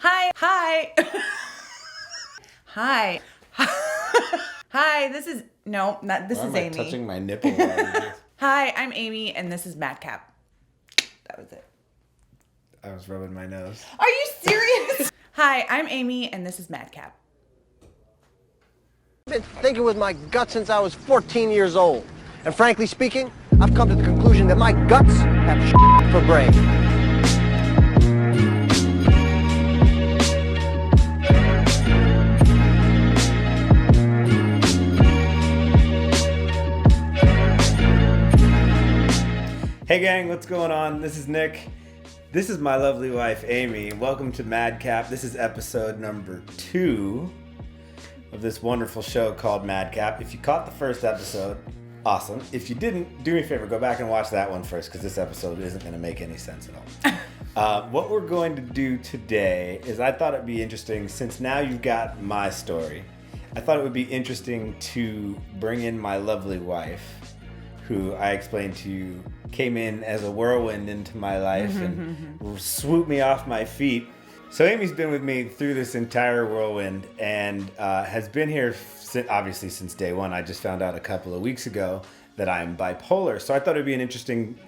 Hi. Hi. Hi, this is... No, not this Why is am I Amy. touching my nipple while you do this? Hi, I'm Amy, and this is Madcap. That was it. I was rubbing my nose. Are you serious? Hi, I'm Amy, and this is Madcap. I've been thinking with my guts since I was 14 years old. And frankly speaking, I've come to the conclusion that my guts have for brains. Hey gang, what's going on? This is Nick. This is my lovely wife, Amy. Welcome to Madcap. This is episode number 2 of this wonderful show called Madcap. If you caught the first episode, awesome. If you didn't, do me a favor, go back and watch that one first, because this episode isn't going to make any sense at all. What we're going to do today is, I thought it'd be interesting, since now you've got my story, I thought it would be interesting to bring in my lovely wife, who I explained to you came in as a whirlwind into my life and swooped me off my feet. So Amy's been with me through this entire whirlwind and has been here obviously since day one. I just found out a couple of weeks ago that I'm bipolar. So I thought it'd be an interesting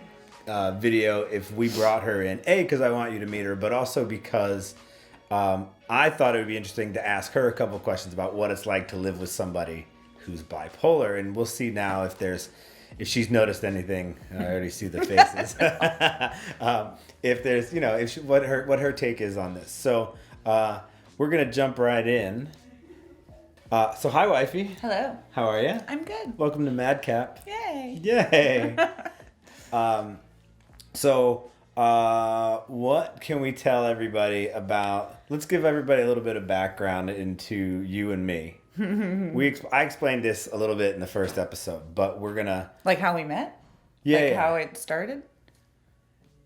video if we brought her in, because I want you to meet her, but also because I thought it would be interesting to ask her a couple of questions about what it's like to live with somebody who's bipolar. And we'll see now if she's noticed anything. I already see the faces. If there's, what her take is on this. So we're gonna jump right in. So hi, wifey. Hello. How are you? I'm good. Welcome to Madcap. Yay. Yay. So what can we tell everybody about? Let's give everybody a little bit of background into you and me. I explained this a little bit in the first episode, but we're gonna Like how we met? yeah. How it started?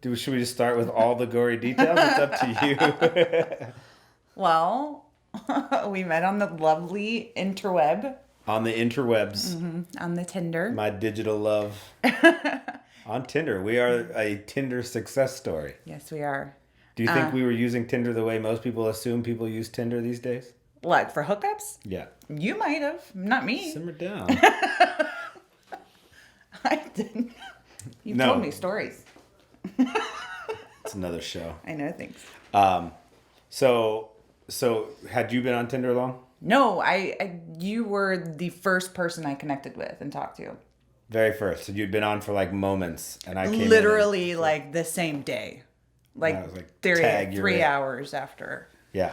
Should we just start with all the gory details? It's up to you. Well, we met on the lovely interweb. On the interwebs. On the Tinder. My digital love. On Tinder. We are a Tinder success story. Yes, we are. Do you think we were using Tinder the way most people assume people use Tinder these days? What, for hookups? Yeah. You might have. Not me. Simmer down. I didn't. You No. told me stories. It's another show. I know things. So had you been on Tinder long? No, you were the first person I connected with and talked to. Very first. So you'd been on for like moments, and I came in Literally like the same day. I was like, tag, you're 3 in. hours after. Yeah.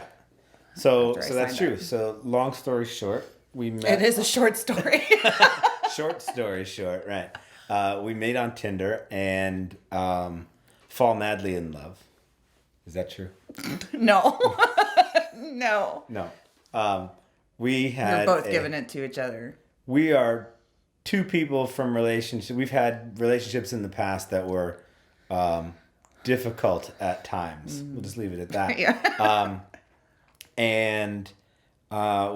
So After I that's signed true. up. So long story short, we met. It is a short story. Short story short, right. We met on Tinder and fall madly in love. Is that true? No. No. No. We're We're both giving it to each other. We are two people from relationships. We've had relationships in the past that were difficult at times. We'll just leave it at that. Yeah. And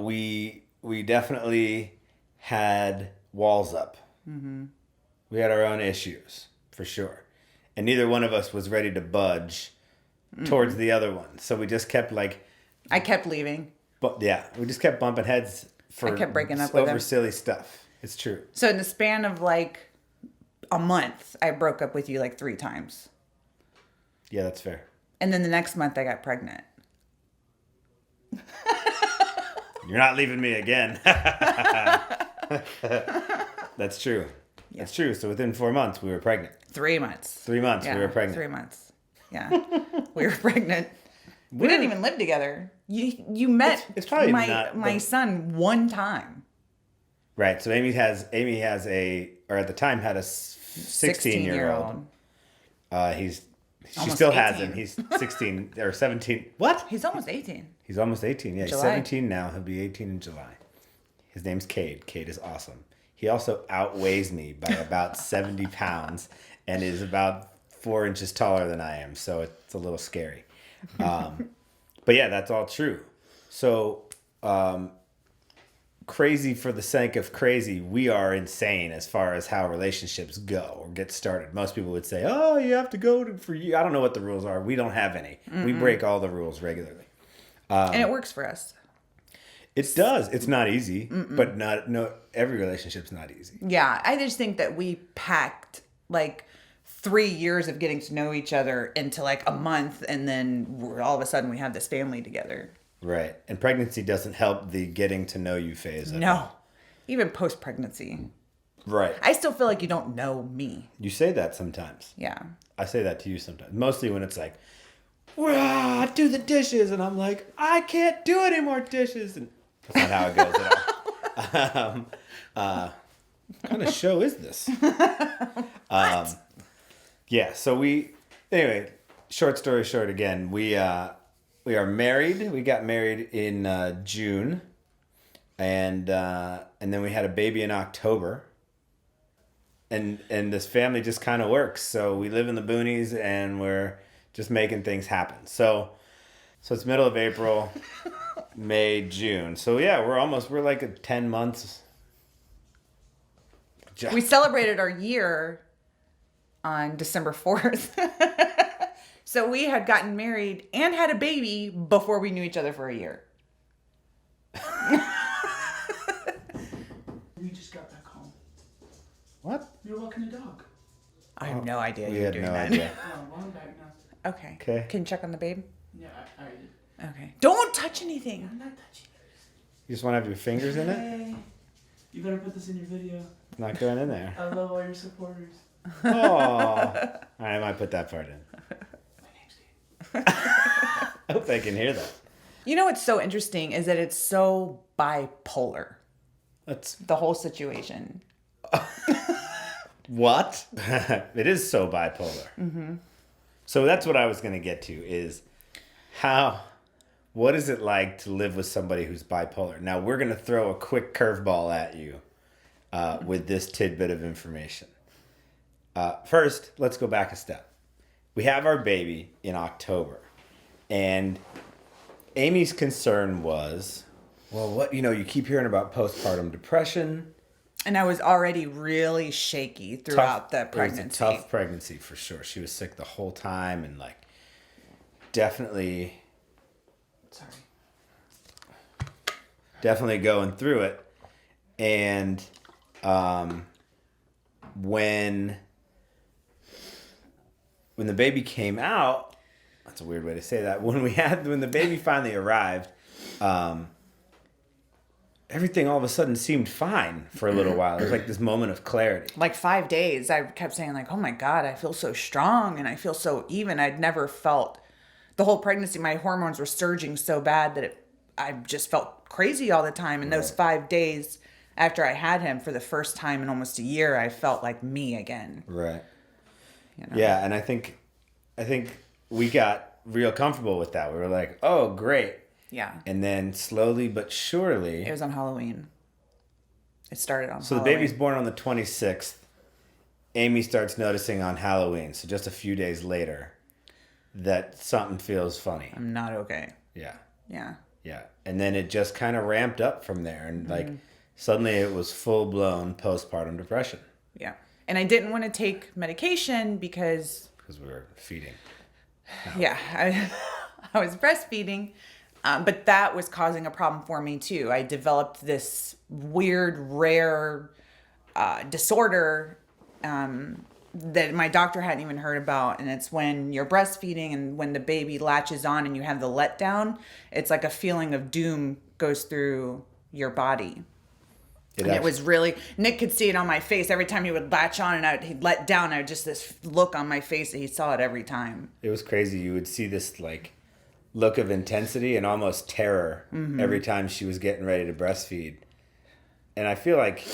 we definitely had walls up. Mm-hmm. We had our own issues, for sure. And neither one of us was ready to budge towards the other one. So we just kept I kept leaving. But yeah, we just kept bumping heads I kept breaking up with over him. silly stuff. It's true. So in the span of like a month, I broke up with you like 3 times. Yeah, that's fair. And then the next month I got pregnant. You're not leaving me again. That's true. Yeah. That's true. So within 4 months, we were pregnant. 3 months. 3 months, Yeah, we were pregnant. 3 months. Yeah. We were pregnant. We didn't even live together. You met It's probably my son one time. Right. So Amy has or at the time had a 16-year-old. She Almost still has 18. him. He's 16 or 17. What? He's almost 18. He's almost 18. Yeah, he's July. 17 now. He'll be 18 in July. His name's Cade. Cade is awesome. He also outweighs me by about 70 pounds and is about 4 inches taller than I am. So it's a little scary. But yeah, that's all true. So crazy for the sake of crazy, we are insane as far as how relationships go or get started. Most people would say, oh, you have to go for you. I don't know what the rules are. We don't have any. We break all the rules regularly. And it works for us. It does. It's not easy, but every relationship's not easy. Yeah, I just think that we packed like 3 years of getting to know each other into like a month, and then all of a sudden we have this family together. Right. And pregnancy doesn't help the getting to know you phase. No, even post-pregnancy. Right. I still feel like you don't know me. You say that sometimes. Yeah. I say that to you sometimes. Mostly when it's like, do the dishes. And I'm like, I can't do any more dishes. And that's not how it goes at all. What kind of show is this? Yeah, so anyway, short story short again, we are married. We got married in June, and then we had a baby in October. And this family just kind of works. So we live in the boonies, and we're just making things happen. So it's middle of April, May, June. So yeah, we're like at 10 months. We celebrated our year on December 4th. So we had gotten married and had a baby before we knew each other for a year. We just got back home. What? We were walking the dog. I have no idea We you were had doing no that. idea. Oh, well, I'm back now. Okay. Okay. Can you check on the babe? Yeah, I did. Okay. Don't touch anything. I'm not touching yours. You just want to have your fingers in it? Hey, you better put this in your video. Not going in there. I love all your supporters. Oh, I might put that part in. My name's Dave. I hope they can hear that. You know what's so interesting is that it's so bipolar, That's the whole situation. what? It is so bipolar. Mm-hmm. So that's what I was going to get to is what is it like to live with somebody who's bipolar? Now we're going to throw a quick curveball at you with this tidbit of information. First, let's go back a step. We have our baby in October, and Amy's concern was, well, you keep hearing about postpartum depression. And I was already really shaky throughout the pregnancy. It was a tough pregnancy for sure. She was sick the whole time and like definitely going through it. And when the baby came out, that's a weird way to say that. When the baby finally arrived, everything all of a sudden seemed fine for a little while. It was like this moment of clarity. Like 5 days, I kept saying like, oh my God, I feel so strong and I feel so even. I'd never felt the whole pregnancy. My hormones were surging so bad that I just felt crazy all the time. And those 5 days after I had him for the first time in almost a year, I felt like me again. Right. You know? Yeah, and I think we got real comfortable with that. We were like, oh, great. Yeah. And then slowly but surely. It was on Halloween. It started on So Halloween. the baby's born on the 26th. Amy starts noticing on Halloween, so just a few days later, that something feels funny. I'm not okay. Yeah. Yeah. Yeah. And then it just kind of ramped up from there. And like suddenly it was full blown postpartum depression. Yeah. And I didn't want to take medication because we were feeding. yeah, I was breastfeeding. But that was causing a problem for me too. I developed this weird, rare disorder that my doctor hadn't even heard about. And it's when you're breastfeeding and when the baby latches on and you have the letdown, it's like a feeling of doom goes through your body. It was really, Nick could see it on my face every time he would latch on and he'd let down. I would just this look on my face that he saw it every time. It was crazy. You would see this like look of intensity and almost terror every time she was getting ready to breastfeed. And I feel like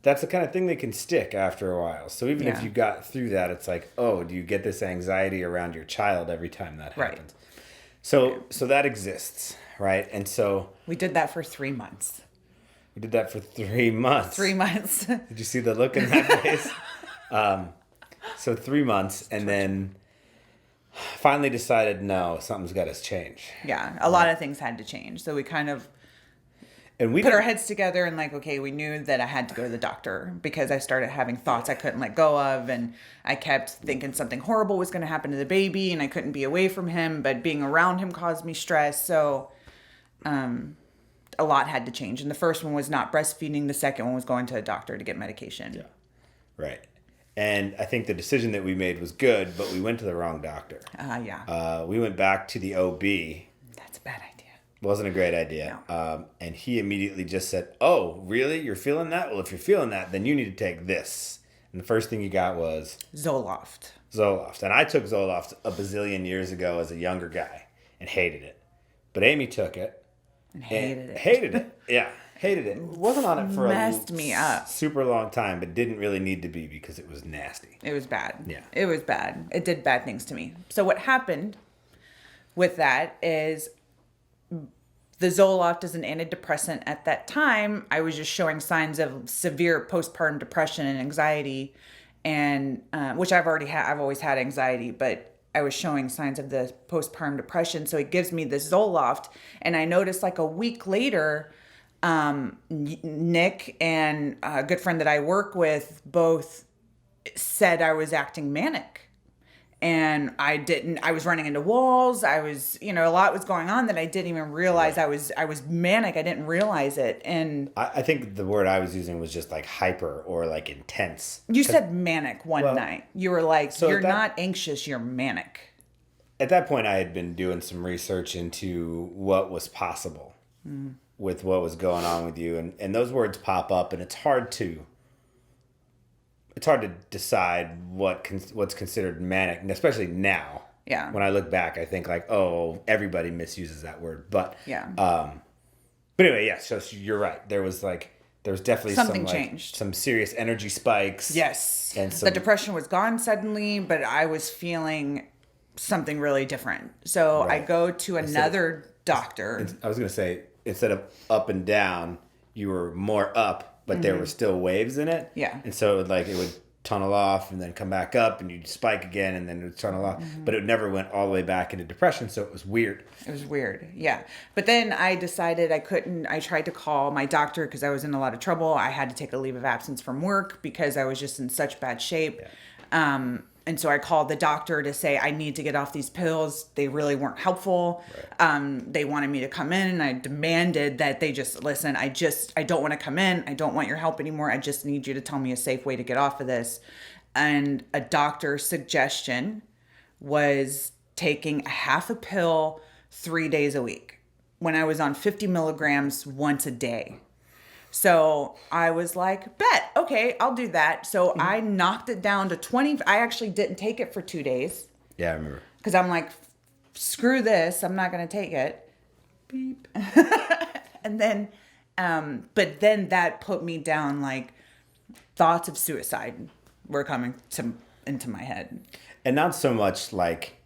that's the kind of thing that can stick after a while. So even if you got through that, it's like, oh, do you get this anxiety around your child every time that happens? Right. So that exists, right? And so we did that for 3 months. We did that for 3 months. 3 months. Did you see the look in that face? So 3 months, and then finally decided, no, something's got to change. Yeah, a lot of things had to change. So we kind of we put our heads together and like, okay, we knew that I had to go to the doctor because I started having thoughts I couldn't let go of. And I kept thinking something horrible was going to happen to the baby and I couldn't be away from him, but being around him caused me stress. So a lot had to change. And the first one was not breastfeeding. The second one was going to a doctor to get medication. Yeah. Right. And I think the decision that we made was good, but we went to the wrong doctor. Yeah. We went back to the OB. That's a bad idea. Wasn't a great idea. No. And he immediately just said, "Oh, really? You're feeling that? Well, if you're feeling that, then you need to take this." And the first thing you got was Zoloft. Zoloft. And I took Zoloft a bazillion years ago as a younger guy and hated it. But Amy took it. And hated it. Hated it. Yeah. Hated it. Wasn't on it for Messed me up. super long time, but didn't really need to be because it was nasty. It was bad. Yeah. It was bad. It did bad things to me. So what happened with that is the Zoloft is an antidepressant. At that time, I was just showing signs of severe postpartum depression and anxiety, and which I've always had anxiety, but I was showing signs of the postpartum depression. So it gives me this Zoloft, and I noticed like a week later, Nick and a good friend that I work with both said I was acting manic. And I was running into walls. I was, a lot was going on that I didn't even realize. I was manic. I didn't realize it. And I think the word I was using was just like hyper or like intense. You said manic one night. You were like, so you're not anxious, you're manic. At that point, I had been doing some research into what was possible with what was going on with you. And those words pop up, and it's hard to decide what's considered manic, and especially now. Yeah. When I look back, I think like, oh, everybody misuses that word. But yeah. But anyway, yeah. So you're right. There was definitely something changed. Some serious energy spikes. Yes. And the depression was gone suddenly, but I was feeling something really different. So I go to another doctor. I was gonna say, instead of up and down, you were more up. But there were still waves in it. Yeah. And so it would tunnel off and then come back up, and you'd spike again and then it would tunnel off. But it never went all the way back into depression, so it was weird. It was weird, yeah. But then I decided I tried to call my doctor because I was in a lot of trouble. I had to take a leave of absence from work because I was just in such bad shape. Yeah. And so I called the doctor to say, I need to get off these pills. They really weren't helpful. Right. They wanted me to come in, and I demanded that they just, listen, I don't want to come in. I don't want your help anymore. I just need you to tell me a safe way to get off of this. And a doctor's suggestion was taking a half a pill 3 days a week when I was on 50 milligrams once a day. So I was like, bet, okay, I'll do that. So I knocked it down to 20. I actually didn't take it for 2 days. Yeah, I remember. Because I'm like, screw this. I'm not going to take it. Beep. And then, but then that put me down, like thoughts of suicide were coming into my head. And not so much like,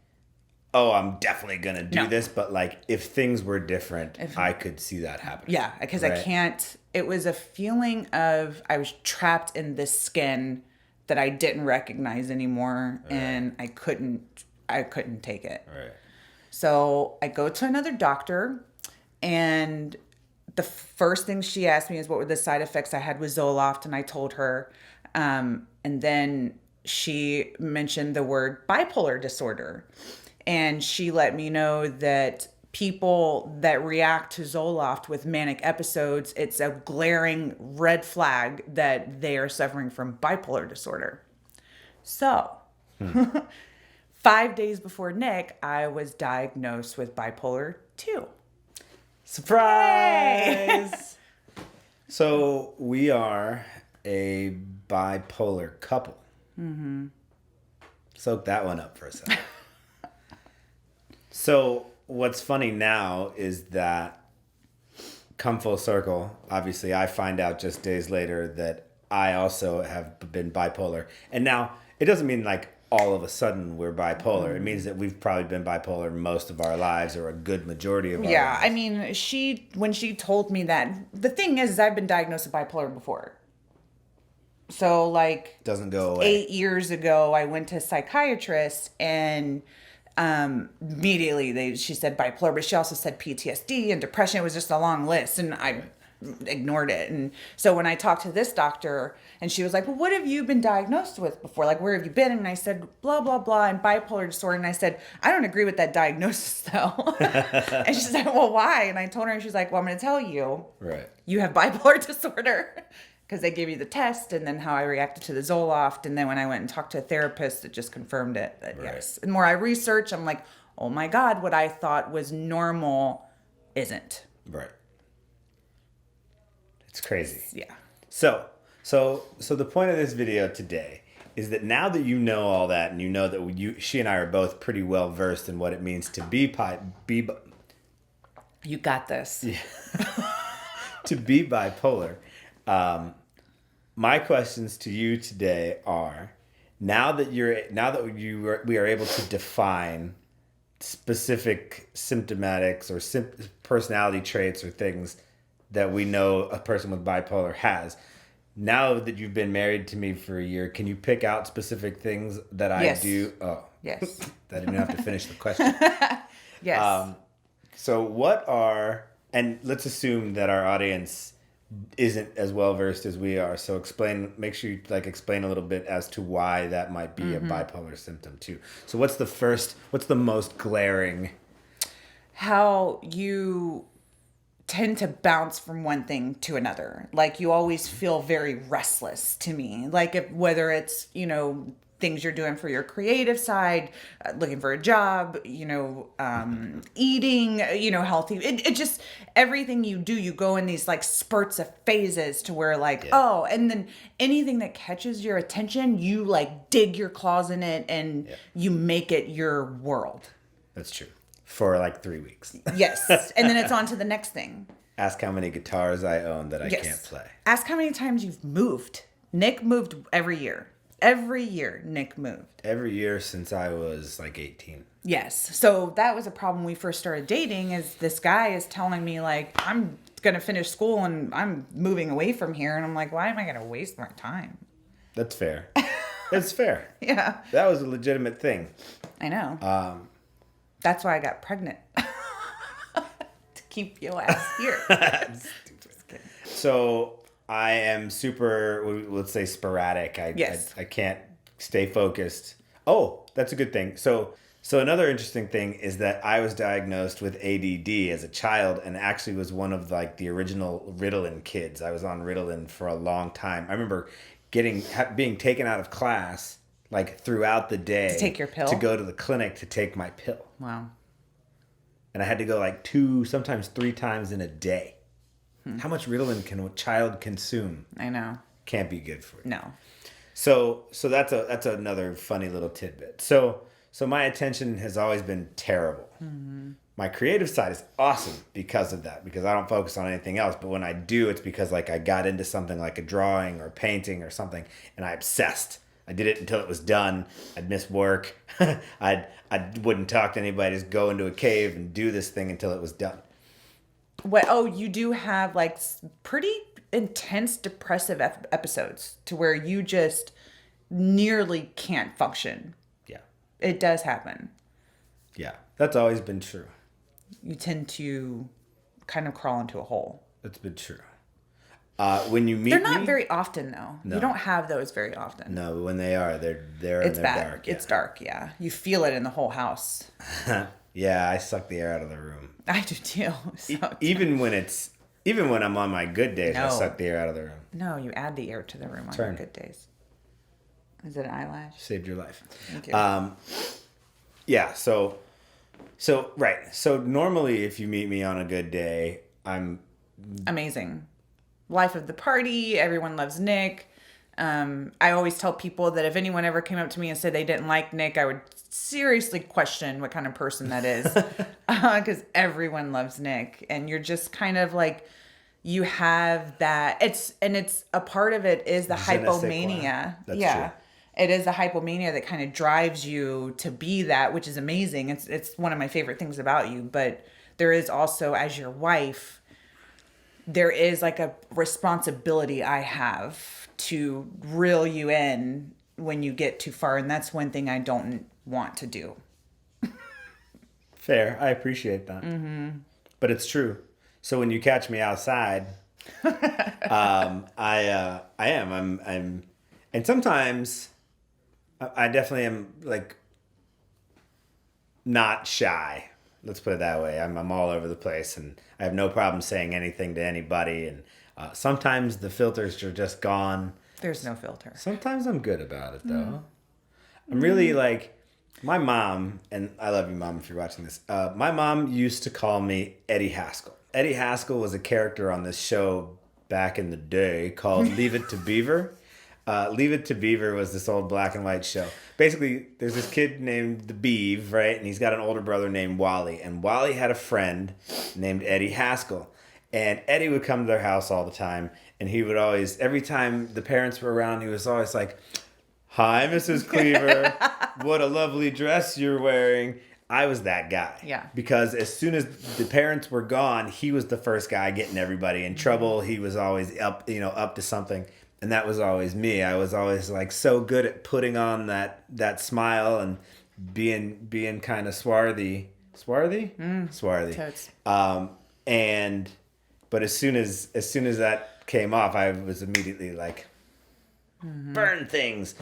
oh, I'm definitely going to do this. But like, if things were different, I could see that happening. Yeah, because I can't. It was a feeling of I was trapped in this skin that I didn't recognize anymore, and I couldn't take it. Right. So I go to another doctor, and the first thing she asked me is what were the side effects I had with Zoloft, and I told her, and then she mentioned the word bipolar disorder, and she let me know that people that react to Zoloft with manic episodes, it's a glaring red flag that they are suffering from bipolar disorder. So, 5 days before Nick, I was diagnosed with bipolar 2. Surprise! So we are a bipolar couple. Mm-hmm. Soak that one up for a second. So what's funny now is that, come full circle, obviously I find out just days later that I also have been bipolar. And now it doesn't mean like all of a sudden we're bipolar. It means that we've probably been bipolar most of our lives, or a good majority of our lives. Yeah, I mean, when she told me that, the thing is I've been diagnosed with bipolar before. So like doesn't go away. 8 years ago, I went to a psychiatrist, and immediately she said bipolar, but she also said PTSD and depression. It was just a long list, and ignored it. And so when I talked to this doctor and she was like, well, what have you been diagnosed with before? Like, where have you been? And I said, blah, blah, blah, and bipolar disorder. And I said, I don't agree with that diagnosis though. And she said, well, why? And I told her, and she's like, well, I'm going to tell you, Right. you have bipolar disorder. Because they gave you the test and then how I reacted to the Zoloft. And then when I went and talked to a therapist, it just confirmed it. That Right. yes. And more I research, I'm like, oh my God, what I thought was normal isn't. Right. It's crazy. Yeah. So the point of this video today is that now that you know all that, and you know that she and I are both pretty well versed in what it means to be You got this. to be bipolar. My questions to you today are: now that we are able to define specific symptomatics or personality traits or things that we know a person with bipolar has. Now that you've been married to me for a year, can you pick out specific things that I Yes. do? Oh, Yes. I didn't have to finish the question. Yes. So what are, and let's assume that our audience isn't as well versed as we are. So make sure you explain a little bit as to why that might be a bipolar symptom too. So what's the most glaring? How you tend to bounce from one thing to another. Like you always feel very restless to me. Like whether it's, things you're doing for your creative side, looking for a job, eating, healthy. It just, everything you do, you go in these spurts of phases to where oh, and then anything that catches your attention, you dig your claws in it and you make it your world. That's true. For 3 weeks. Yes. And then it's on to the next thing. Ask how many guitars I own that I Yes. can't play. Ask how many times you've moved. Nick moved every year. Every year, Nick moved. Every year since I was 18. Yes. So that was a problem when we first started dating is this guy is telling me I'm going to finish school and I'm moving away from here. And I'm like, why am I going to waste my time? That's fair. That's fair. Yeah. That was a legitimate thing. I know. That's why I got pregnant. To keep your ass here. Just kidding. So I am super, let's say, sporadic. I can't stay focused. Oh, that's a good thing. So another interesting thing is that I was diagnosed with ADD as a child and actually was one of the original Ritalin kids. I was on Ritalin for a long time. I remember being taken out of class throughout the day To take your pill? to go to the clinic to take my pill. Wow. And I had to go 2, sometimes 3 times in a day. How much Ritalin can a child consume? I know. Can't be good for you. No. So that's another funny little tidbit. So my attention has always been terrible. Mm-hmm. My creative side is awesome because of that, because I don't focus on anything else. But when I do, it's because I got into something like a drawing or painting or something, and I obsessed. I did it until it was done. I'd miss work. I wouldn't talk to anybody. Just go into a cave and do this thing until it was done. What? Oh, you do have pretty intense depressive episodes to where you just nearly can't function. Yeah. It does happen. Yeah. That's always been true. You tend to kind of crawl into a hole. That's been true. When you meet They're not me, very often though. No. You don't have those very often. no, but when they are, they're It's and they're bad. dark. Yeah. It's dark, yeah. You feel it in the whole house. Yeah, I suck the air out of the room. I do too. So Even when I'm on my good days, I No. suck the air out of the room. no, you add the air to the room on Turn. your good days. Is it an eyelash? Saved your life. Thank you. Yeah, so right. So normally if you meet me on a good day, I'm Amazing. Life of the party. Everyone loves Nick. I always tell people that if anyone ever came up to me and said they didn't like Nick, I would seriously question what kind of person that is. Because everyone loves Nick. And you're just kind of you have that. It's a part of it is the Je ne sais quoi. hypomania. That's yeah. true. It is the hypomania that kind of drives you to be that, which is amazing. It's one of my favorite things about you. But there is also, as your wife, there is a responsibility I have to reel you in when you get too far. And that's one thing I don't want to do. fair. I appreciate that. Mm-hmm. But it's true. So when you catch me outside, I am. And sometimes I definitely am like not shy. Let's put it that way. I'm all over the place, and I have no problem saying anything to anybody. And sometimes the filters are just gone. There's no filter. Sometimes I'm good about it, though. I'm really like, my mom, and I love you, Mom, if you're watching this. My mom used to call me Eddie Haskell. Eddie Haskell was a character on this show back in the day called Leave It to Beaver. Leave It to Beaver was this old black and white show. Basically, there's this kid named the Beav, right? And he's got an older brother named Wally. And Wally had a friend named Eddie Haskell. And Eddie would come to their house all the time. And he would always, every time the parents were around, he was always like, "Hi, Mrs. Cleaver. What a lovely dress you're wearing." I was that guy. Yeah. Because as soon as the parents were gone, he was the first guy getting everybody in trouble. He was always up to something. And that was always me. I was always like so good at putting on that smile and being kind of swarthy. Swarthy? Swarthy. Totes. But as soon as that came off, I was immediately like, burn things,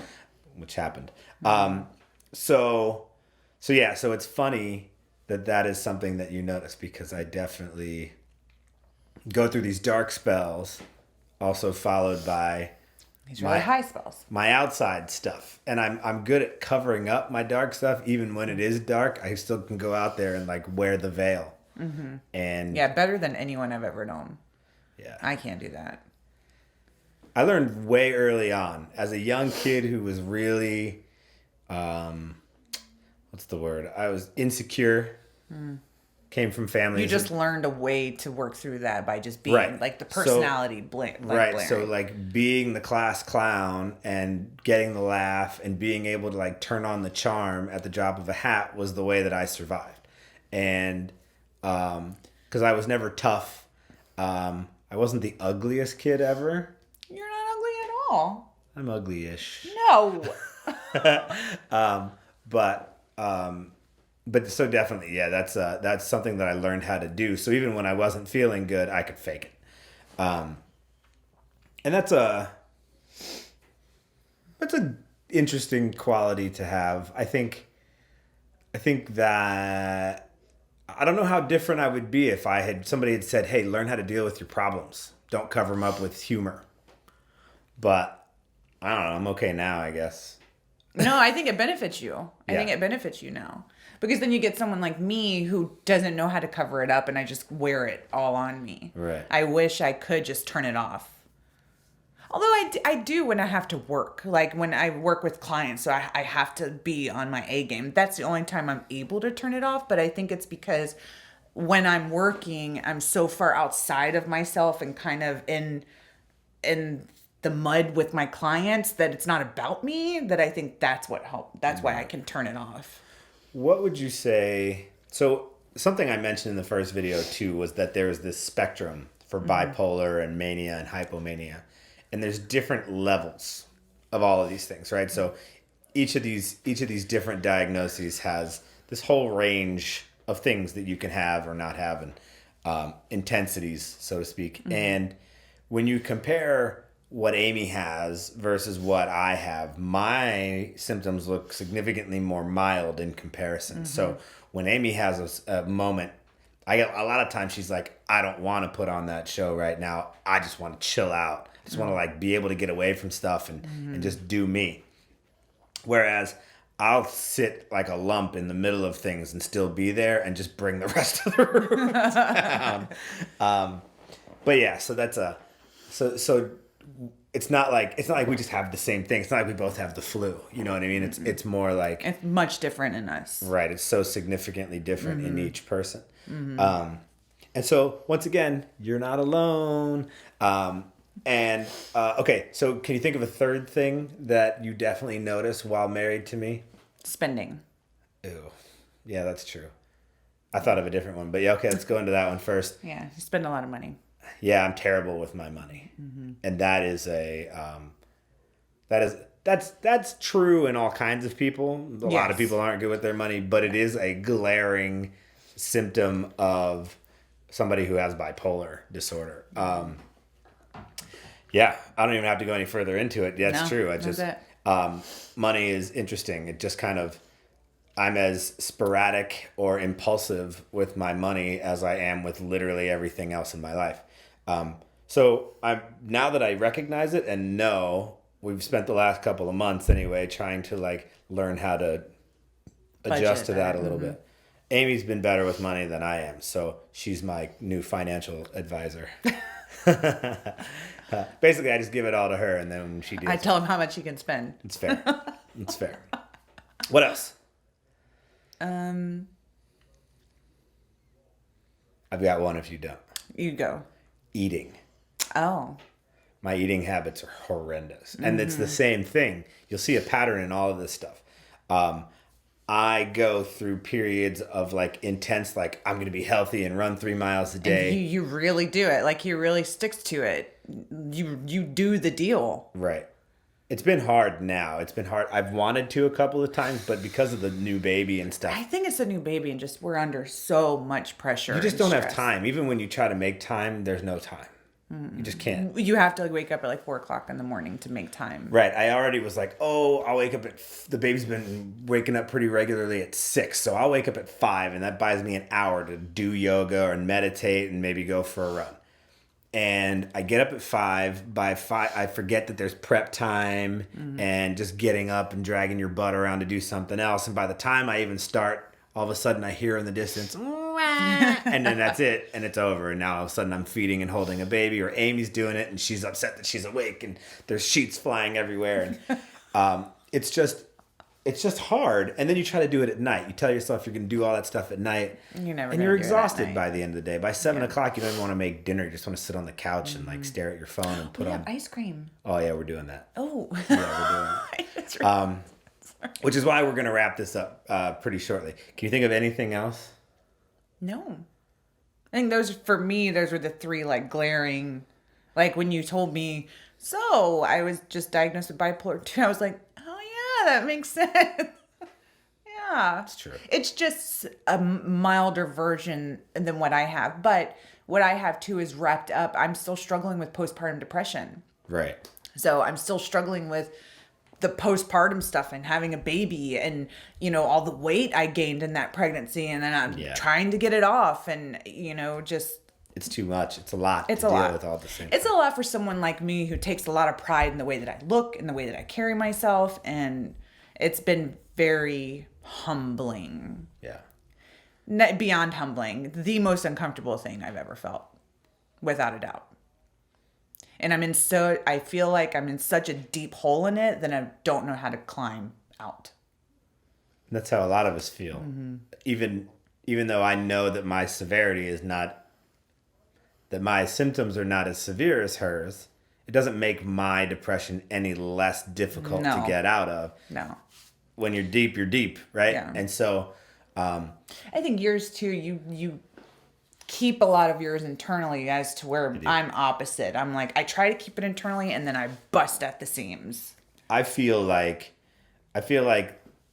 which happened. So it's funny that is something that you notice, because I definitely go through these dark spells, also followed by These really high spells. my outside stuff. And I'm good at covering up my dark stuff. Even when it is dark, I still can go out there and like wear the veil. Mm-hmm. And Yeah, better than anyone I've ever known. yeah, I can't do that. I learned way early on as a young kid who was really, what's the word? I was insecure. Came from families. You just learned a way to work through that by just being Right. like the personality right. blaring. So like being the class clown and getting the laugh and being able to like turn on the charm at the drop of a hat was the way that I survived. And because I was never tough. I wasn't the ugliest kid ever. You're not ugly at all. I'm ugly-ish. No. But so definitely, yeah, that's something that I learned how to do. So even when I wasn't feeling good, I could fake it. And that's a interesting quality to have. I think that I don't know how different I would be if somebody had said, "Hey, learn how to deal with your problems. Don't cover them up with humor." But I don't know. I'm okay now, I guess. No, I think it benefits you. I Yeah. think it benefits you now. Because then you get someone like me who doesn't know how to cover it up, and I just wear it all on me. Right. I wish I could just turn it off. Although I do when I have to work. Like when I work with clients, so I have to be on my A game. That's the only time I'm able to turn it off. But I think it's because when I'm working, I'm so far outside of myself and kind of in the mud with my clients that it's not about me, that I think that's what helped. That's why I can turn it off. What would you say? So something I mentioned in the first video too was that there is this spectrum for bipolar and mania and hypomania, and there's different levels of all of these things, right? So each of these different diagnoses has this whole range of things that you can have or not have, and intensities, so to speak. And when you compare what Amy has versus what I have, my symptoms look significantly more mild in comparison. So when Amy has a moment, I get a lot of times she's like, "I don't want to put on that show right now. I just want to chill out. I just want to like be able to get away from stuff and just do me." Whereas I'll sit like a lump in the middle of things and still be there and just bring the rest of the room down. But yeah, so that's so it's not like we just have the same thing. It's not like we both have the flu. You know what I mean? It's more like It's much different in us. right. It's so significantly different in each person. And so once again, you're not alone. Okay, so can you think of a third thing that you definitely notice while married to me? Spending. Ew. Yeah, that's true. I thought of a different one, but yeah, okay, let's go into that one first. Yeah, you spend a lot of money. Yeah, I'm terrible with my money, and that is that's true in all kinds of people. A lot of Yes. people aren't good with their money, but it is a glaring symptom of somebody who has bipolar disorder. Yeah, I don't even have to go any further into it. That's No, true. I that's just it. money is interesting. It just kind of I'm as sporadic or impulsive with my money as I am with literally everything else in my life. So I'm now that I recognize it and know we've spent the last couple of months anyway trying to like learn how to adjust to that a little bit. Amy's been better with money than I am, so she's my new financial advisor. Basically, I just give it all to her, and then she deals. I tell him how much he can spend. It's fair. It's fair. What else? I've got one if you don't. You go. Eating. Oh. My eating habits are horrendous. And it's the same thing. You'll see a pattern in all of this stuff. I go through periods of like intense, like I'm going to be healthy and run 3 miles a day. And you really do it. Like he really sticks to it. You do the deal. Right. It's been hard now. It's been hard. I've wanted to a couple of times, but because of the new baby and stuff. I think it's a new baby and just we're under so much pressure. You just and don't have stress. time. Even when you try to make time, there's no time. You just can't. You have to like wake up at like 4 o'clock in the morning to make time. Right. I already was like, oh, I'll wake up at... The baby's been waking up pretty regularly at 6. So I'll wake up at 5 and that buys me an hour to do yoga and meditate and maybe go for a run. And I get up at 5. By 5, I forget that there's prep time and just getting up and dragging your butt around to do something else. And by the time I even start, all of a sudden I hear in the distance, and then that's it, and it's over. And now all of a sudden I'm feeding and holding a baby, or Amy's doing it, and she's upset that she's awake, and there's sheets flying everywhere. And it's just hard. And then you try to do it at night. You tell yourself you're going to do all that stuff at night, You're never and gonna you're do it at exhausted night. by the end of the day. By 7 o'clock, you don't even want to make dinner. You just want to sit on the couch and like stare at your phone and put We on. have ice cream. Oh yeah, we're doing that. Oh. Yeah, we're doing it. That's right. Which is why we're going to wrap this up pretty shortly. Can you think of anything else? No. I think those were the 3 like glaring, like when you told me, so I was just diagnosed with bipolar 2, I was like, oh yeah, that makes sense. Yeah. It's true. It's just a milder version than what I have. But what I have too is wrapped up. I'm still struggling with postpartum depression. Right. So I'm still struggling with the postpartum stuff and having a baby and, you know, all the weight I gained in that pregnancy. And then I'm trying to get it off and, you know, just... It's too much. It's a lot It's to a deal lot. with all the same. It's a lot for someone like me who takes a lot of pride in the way that I look and the way that I carry myself. And it's been very humbling. Yeah. Beyond humbling. The most uncomfortable thing I've ever felt. Without a doubt. And I feel like I'm in such a deep hole in it that I don't know how to climb out. That's how a lot of us feel. Even though I know that my severity is not, that my symptoms are not as severe as hers, it doesn't make my depression any less difficult to get out of. No. When you're deep, right? Yeah. And so... I think yours too, you keep a lot of yours internally as to where I'm opposite. I'm like, I try to keep it internally and then I bust at the seams. I feel like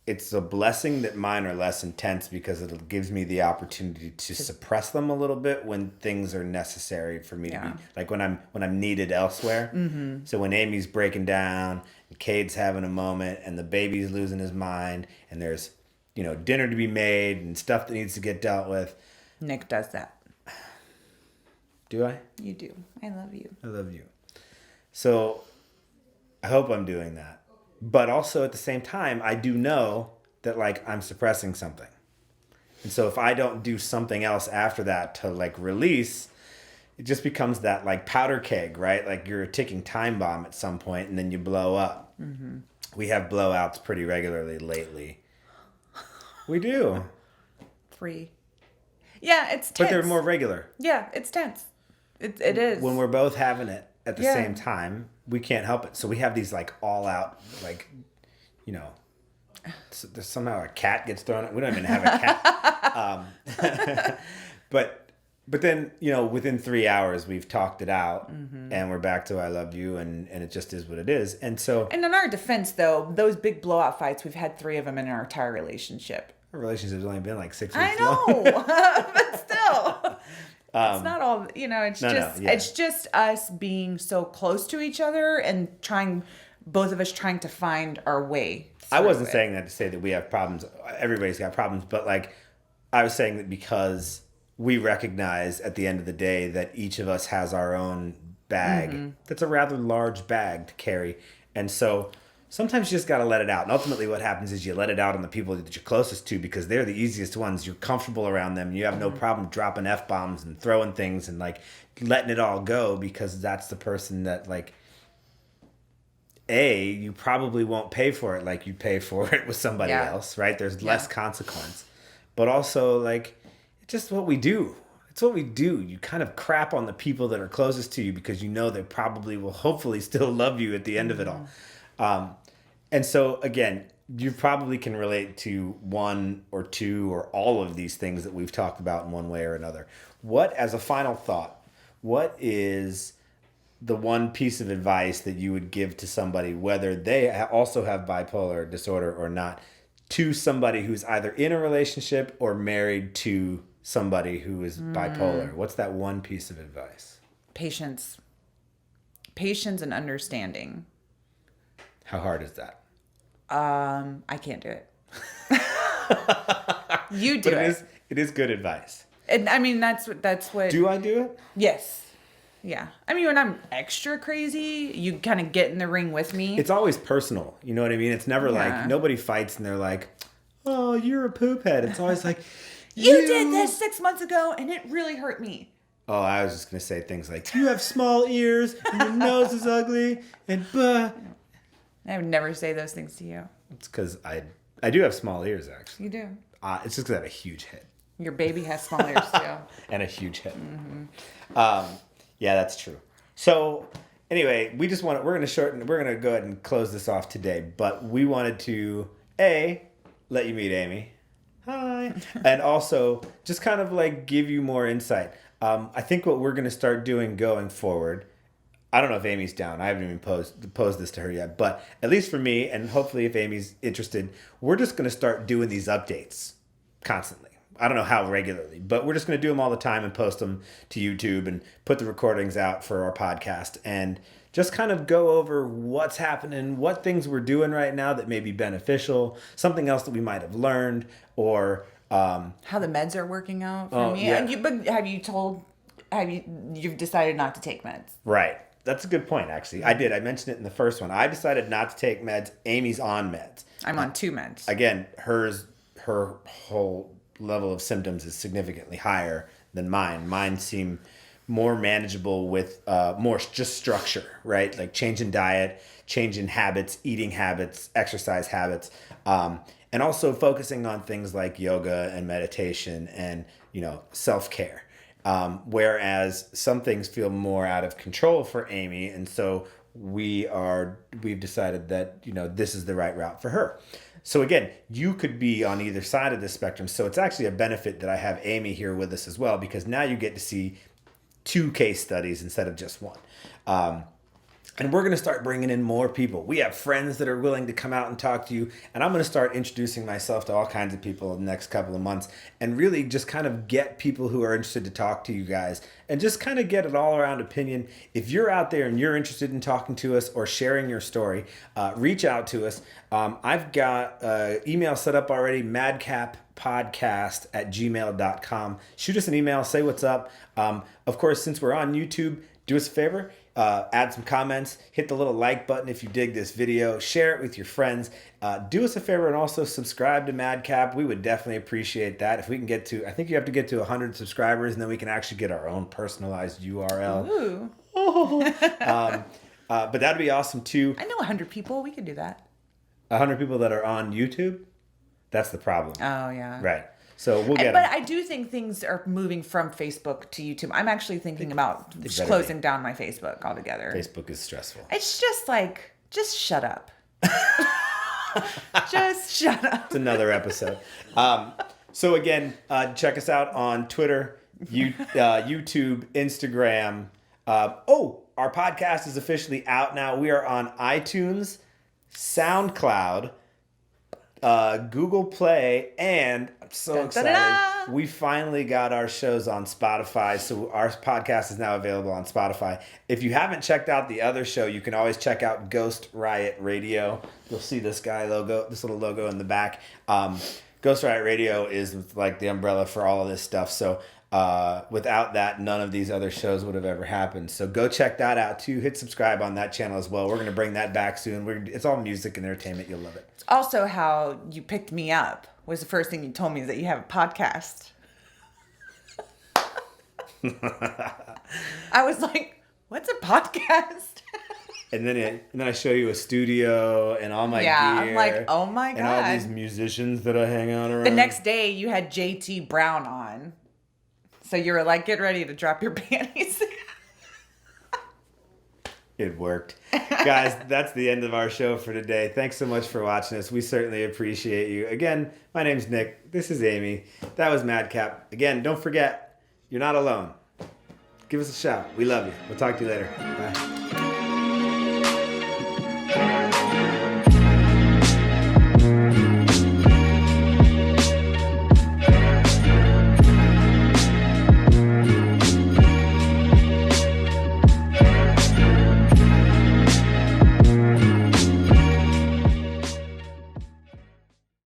it's a blessing that mine are less intense because it gives me the opportunity to suppress them a little bit when things are necessary for me to be, like when I'm needed elsewhere. Mm-hmm. So when Amy's breaking down and Cade's having a moment and the baby's losing his mind and there's, you know, dinner to be made and stuff that needs to get dealt with. Nick does that. Do I? You do. I love you. I love you. So I hope I'm doing that. But also at the same time, I do know that like I'm suppressing something. And so if I don't do something else after that to like release, it just becomes that like powder keg, right? Like you're a ticking time bomb at some point and then you blow up. Mm-hmm. We have blowouts pretty regularly lately. We do. 3. Yeah, it's tense. But they're more regular. Yeah, it's tense. It is. When we're both having it at the same time, we can't help it. So we have these like all out, like, you know, so there's somehow a cat gets thrown. We don't even have a cat. But then, you know, within 3 hours, we've talked it out and we're back to I love you and it just is what it is. And so. And in our defense, though, those big blowout fights, we've had 3 of them in our entire relationship. Our relationship's only been like 6 weeks I know, long. but still. It's not all, it's yeah. it's just us being so close to each other and both of us trying to find our way. I wasn't it. saying that to say that we have problems. Everybody's got problems, but like I was saying that because we recognize at the end of the day that each of us has our own bag. That's a rather large bag to carry. And so sometimes you just got to let it out. And ultimately what happens is you let it out on the people that you're closest to because they're the easiest ones. You're comfortable around them. You have no problem dropping F-bombs and throwing things and like letting it all go because that's the person that like, you probably won't pay for it like you pay for it with somebody else, right? There's less consequence. But also like, it's just what we do. It's what we do. You kind of crap on the people that are closest to you because you know they probably will hopefully still love you at the end of it all. And so, again, you probably can relate to one or two or all of these things that we've talked about in one way or another. As a final thought, what is the one piece of advice that you would give to somebody, whether they also have bipolar disorder or not, to somebody who's either in a relationship or married to somebody who is bipolar? What's that one piece of advice? Patience and understanding. How hard is that? I can't do it. You do it. It is good advice. And I mean, that's what. Do I do it? Yes. Yeah. I mean, when I'm extra crazy, you kind of get in the ring with me. It's always personal. You know what I mean? It's never like nobody fights and they're like, "Oh, you're a poop head." It's always like, you did this 6 months ago and it really hurt me. Oh, I was just going to say things like, you have small ears and your nose is ugly and I would never say those things to you. It's because I do have small ears, actually. You do. It's just because I have a huge head. Your baby has small ears, too. And a huge head. Yeah, that's true. So, anyway, we're going to go ahead and close this off today. But we wanted to, let you meet Amy. Hi. And also, just kind of like give you more insight. I think what we're going to start doing going forward, I don't know if Amy's down. I haven't even posed this to her yet. But at least for me, and hopefully if Amy's interested, we're just going to start doing these updates constantly. I don't know how regularly, but we're just going to do them all the time and post them to YouTube and put the recordings out for our podcast and just kind of go over what's happening, what things we're doing right now that may be beneficial, something else that we might have learned, or how the meds are working out for me. Yeah. But you've decided not to take meds? Right. That's a good point, actually. I did. I mentioned it in the first one. I decided not to take meds. Amy's on meds. I'm on 2 meds. Again, her whole level of symptoms is significantly higher than mine. Mine seem more manageable with more just structure, right? Like change in diet, change in habits, eating habits, exercise habits, and also focusing on things like yoga and meditation and, self-care. Whereas some things feel more out of control for Amy. And so we've decided that, this is the right route for her. So again, you could be on either side of this spectrum. So it's actually a benefit that I have Amy here with us as well, because now you get to see 2 case studies instead of just one. And we're going to start bringing in more people. We have friends that are willing to come out and talk to you. And I'm going to start introducing myself to all kinds of people in the next couple of months and really just kind of get people who are interested to talk to you guys and just kind of get an all around opinion. If you're out there and you're interested in talking to us or sharing your story, reach out to us. I've got email set up already, madcappodcast@gmail.com. Shoot us an email, say what's up. Of course, since we're on YouTube, do us a favor. Add some comments, hit the little like button if you dig this video, share it with your friends. Do us a favor and also subscribe to Madcap. We would definitely appreciate that. If we can get to, I think you have to get to 100 subscribers and then we can actually get our own personalized URL. Ooh. But that'd be awesome too. I know 100 people. We could do that. 100 people that are on YouTube? That's the problem. Oh, yeah. Right. So we'll get But I do think things are moving from Facebook to YouTube. I'm actually thinking about just closing down my Facebook altogether. Facebook is stressful. It's just like, just shut up. Just shut up. It's another episode. So again, check us out on Twitter, YouTube, Instagram. Our podcast is officially out now. We are on iTunes, SoundCloud, Google Play, and I'm so Dun, excited. da-da-da! We finally got our shows on Spotify, so our podcast is now available on Spotify. If you haven't checked out the other show, you can always check out Ghost Riot Radio. You'll see this little logo in the back. Ghost Riot Radio is like the umbrella for all of this stuff. So without that, none of these other shows would have ever happened. So go check that out too. Hit subscribe on that channel as well. We're going to bring that back soon. It's all music and entertainment. You'll love it. It's also how you picked me up. Was the first thing you told me that you have a podcast. I was like, what's a podcast? And then I show you a studio and all my gear. I'm like, oh my God. And all these musicians that I hang out around. The next day you had JT Brown on. So you were like, get ready to drop your panties. It worked. Guys, that's the end of our show for today. Thanks so much for watching us. We certainly appreciate you. Again, my name's Nick. This is Amy. That was Madcap. Again, don't forget, you're not alone. Give us a shout. We love you. We'll talk to you later. Bye.